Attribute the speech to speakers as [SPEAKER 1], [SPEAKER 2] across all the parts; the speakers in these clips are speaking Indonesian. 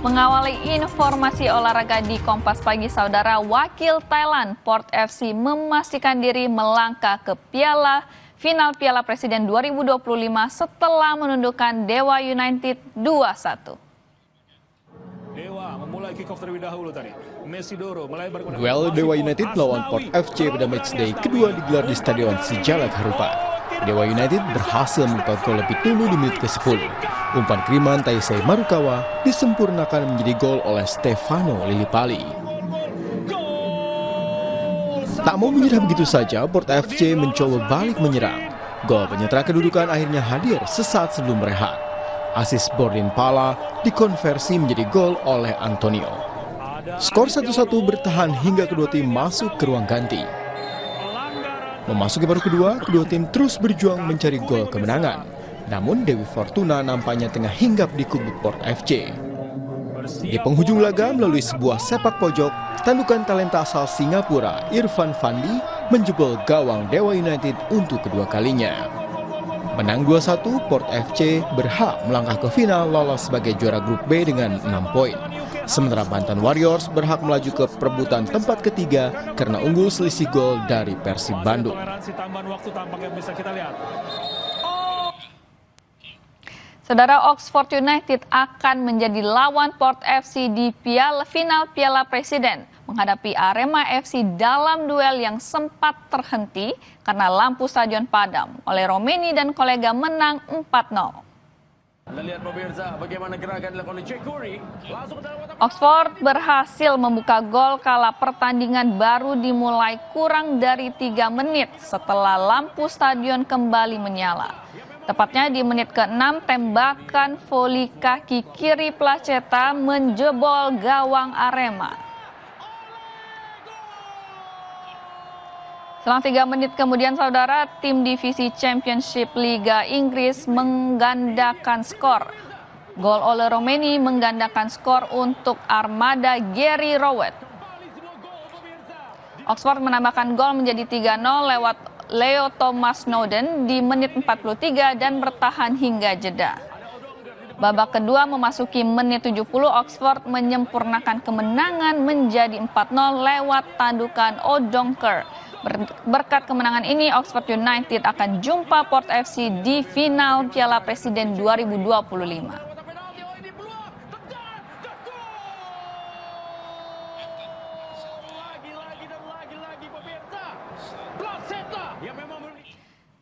[SPEAKER 1] Mengawali informasi olahraga di Kompas Pagi, saudara, wakil Thailand Port FC memastikan diri melangkah ke final Piala Presiden 2025 setelah menundukkan Dewa United 2-1.
[SPEAKER 2] Dewa memulai kick off terlebih dahulu tadi. Mesidoro melebar.
[SPEAKER 3] Duel Dewa United melawan Port FC pada matchday kedua digelar di Stadion Sijalak Harupat. Dewa United berhasil membuka gol lebih dulu di menit ke-10. Umpan kiriman Taisei Marukawa disempurnakan menjadi gol oleh Stefano Lillipali. Tak mau menyerah begitu saja, Port FC mencoba balik menyerang. Gol penyetara kedudukan akhirnya hadir sesaat sebelum rehat. Asis Bordin Pala dikonversi menjadi gol oleh Antonio. Skor 1-1 bertahan hingga kedua tim masuk ke ruang ganti. Memasuki paruh kedua, kedua tim terus berjuang mencari gol kemenangan. Namun Dewi Fortuna nampaknya tengah hinggap di kubu Port FC. Di penghujung laga melalui sebuah sepak pojok, tandukan talenta asal Singapura Irfan Fandi menjebol gawang Dewa United untuk kedua kalinya. Menang 2-1, Port FC berhak melangkah ke final lolos sebagai juara grup B dengan 6 poin. Sementara Banten Warriors berhak melaju ke perebutan tempat ketiga karena unggul selisih gol dari Persib Bandung.
[SPEAKER 1] Saudara, Oxford United akan menjadi lawan Port FC di final Piala Presiden menghadapi Arema FC dalam duel yang sempat terhenti karena lampu stadion padam. Oleh Romeni dan kolega menang 4-0.
[SPEAKER 2] Lihat pemirsa bagaimana gerakan dilakukan oleh Jack Curry.
[SPEAKER 1] Oxford berhasil membuka gol kala pertandingan baru dimulai kurang dari 3 menit setelah lampu stadion kembali menyala. Tepatnya di menit ke-6, tembakan voli kaki kiri Placeta menjebol gawang Arema. Selang 3 menit kemudian, saudara, tim divisi Championship Liga Inggris menggandakan skor. Gol oleh Romeni menggandakan skor untuk armada Gary Rowett. Oxford menambahkan gol menjadi 3-0 lewat Leo Thomas Snowden di menit 43 dan bertahan hingga jeda. Babak kedua memasuki menit 70, Oxford menyempurnakan kemenangan menjadi 4-0 lewat tandukan O'Donkor. Berkat kemenangan ini, Oxford United akan jumpa Port FC di final Piala Presiden 2025.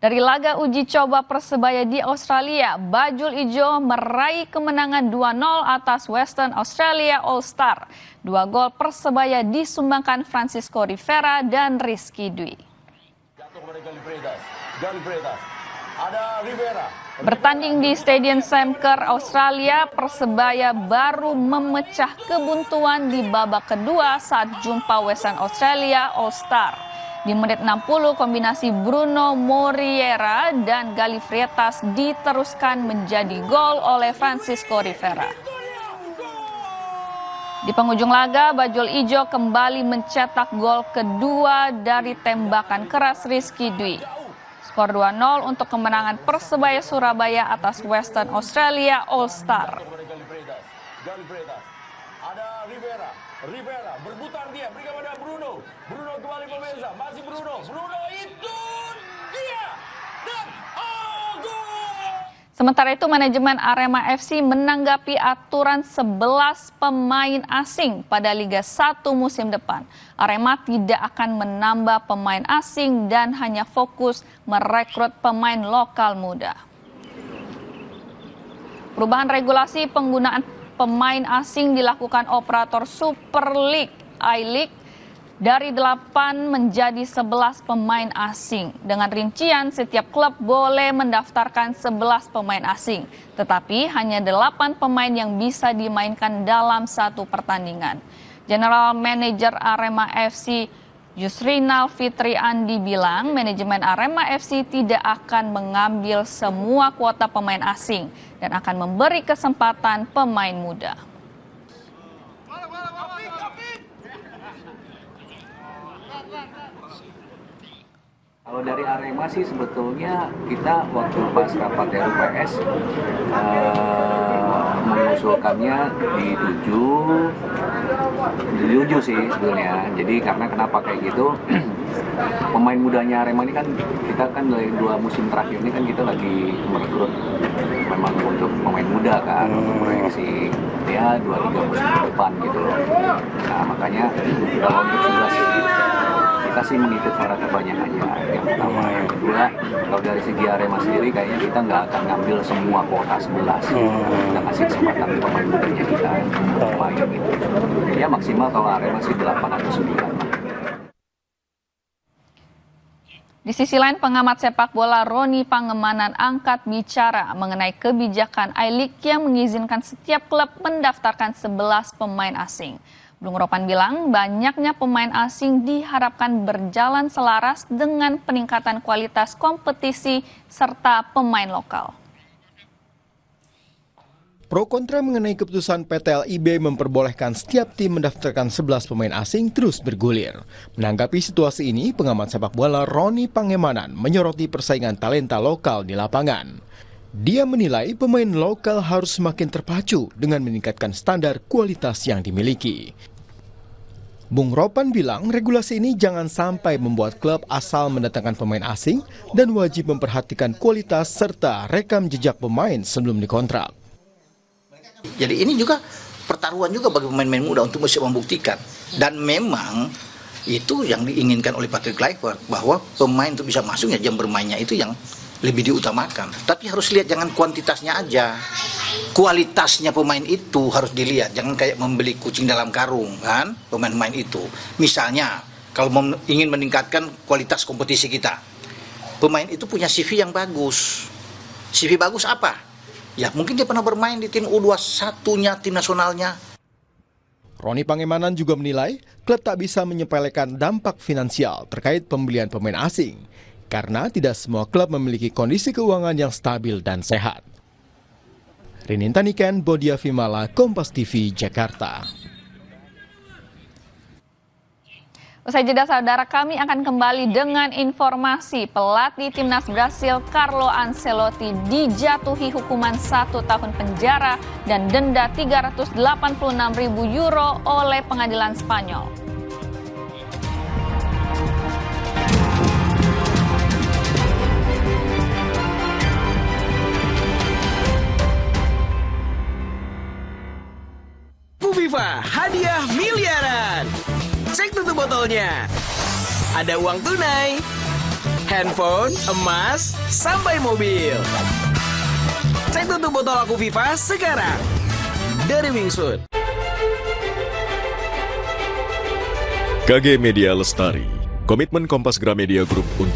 [SPEAKER 1] Dari laga uji coba Persebaya di Australia, Bajul Ijo meraih kemenangan 2-0 atas Western Australia All Star. 2 gol Persebaya disumbangkan Francisco Rivera dan Rizky Dwi. Bertanding di Stadion Sam Kerr, Australia, Persebaya baru memecah kebuntuan di babak kedua saat jumpa Western Australia All Star. Di menit 60, kombinasi Bruno Moriera dan Gali Freitas diteruskan menjadi gol oleh Francisco Rivera. Di penghujung laga, Bajul Ijo kembali mencetak gol kedua dari tembakan keras Rizky Dwi. Skor 2-0 untuk kemenangan Persebaya Surabaya atas Western Australia All Star.
[SPEAKER 2] Ada Rivera berputar dia, berikan pada Bruno kembali pemirsa, masih Bruno itu dia, dan gol.
[SPEAKER 1] Sementara itu, manajemen Arema FC menanggapi aturan 11 pemain asing pada Liga 1 musim depan. Arema tidak akan menambah pemain asing dan hanya fokus merekrut pemain lokal muda. Perubahan regulasi penggunaan pemain asing dilakukan operator Super League I-League dari 8 menjadi 11 pemain asing. Dengan rincian setiap klub boleh mendaftarkan 11 pemain asing, tetapi hanya 8 pemain yang bisa dimainkan dalam satu pertandingan. General Manager Arema FC Yusrinal Fitri Andi bilang manajemen Arema FC tidak akan mengambil semua kuota pemain asing dan akan memberi kesempatan pemain muda.
[SPEAKER 4] Kalau dari Arema sih sebetulnya kita waktu pas rapat RUPS mengusulkannya di 7 sih sebenarnya. Jadi karena kenapa kayak gitu? Pemain mudanya Arema ini kan kita kan dari 2 musim terakhir ini kan kita lagi merekrut memang untuk pemain muda kan, untuk proyeksi ya 2-3 musim ke depan gitu loh. Nah makanya kalau untuk 11 kita sih mengikut suara terbanyak aja, yang pertama. Yang kedua, kalau dari segi Arema sendiri kayaknya kita nggak akan ngambil semua kuota 11. Kita kasih kesempatan pemain mudanya kita untuk main gitu. Ya maksimal kalau Arema sih 8 atau 9.
[SPEAKER 1] Di sisi lain, pengamat sepak bola Roni Pangemanan angkat bicara mengenai kebijakan I-League yang mengizinkan setiap klub mendaftarkan 11 pemain asing. Bung Ropan bilang banyaknya pemain asing diharapkan berjalan selaras dengan peningkatan kualitas kompetisi serta pemain lokal.
[SPEAKER 3] Pro kontra mengenai keputusan PT LIB memperbolehkan setiap tim mendaftarkan 11 pemain asing terus bergulir. Menanggapi situasi ini, pengamat sepak bola Roni Pangemanan menyoroti persaingan talenta lokal di lapangan. Dia menilai pemain lokal harus semakin terpacu dengan meningkatkan standar kualitas yang dimiliki. Bung Ropan bilang regulasi ini jangan sampai membuat klub asal mendatangkan pemain asing dan wajib memperhatikan kualitas serta rekam jejak pemain sebelum dikontrak.
[SPEAKER 5] Jadi ini juga pertaruhan juga bagi pemain-pemain muda untuk bisa membuktikan. Dan memang itu yang diinginkan oleh Patrick Kluivert, bahwa pemain untuk bisa masuk ya jam bermainnya itu yang lebih diutamakan. Tapi harus lihat jangan kuantitasnya aja. Kualitasnya pemain itu harus dilihat. Jangan kayak membeli kucing dalam karung kan, pemain-pemain itu. Misalnya kalau ingin meningkatkan kualitas kompetisi kita, pemain itu punya CV yang bagus. CV bagus apa? Ya mungkin dia pernah bermain di tim U21-nya, tim nasionalnya.
[SPEAKER 3] Roni Pangemanan juga menilai klub tak bisa menyepelekan dampak finansial terkait pembelian pemain asing, karena tidak semua klub memiliki kondisi keuangan yang stabil dan sehat. Rinin Taniken, Bodia Vimala, Kompas TV, Jakarta.
[SPEAKER 1] Usai jeda, saudara, kami akan kembali dengan informasi pelatih timnas Brasil Carlo Ancelotti dijatuhi hukuman 1 tahun penjara dan denda 386.000 euro oleh pengadilan Spanyol.
[SPEAKER 6] FIFA hadiah miliaran. Cek tutup botolnya. Ada uang tunai, handphone, emas, sampai mobil. Cek tutup botol Aku FIFA sekarang. Dari Wingsuit.
[SPEAKER 7] KG Media Lestari. Komitmen Kompas Gramedia Group untuk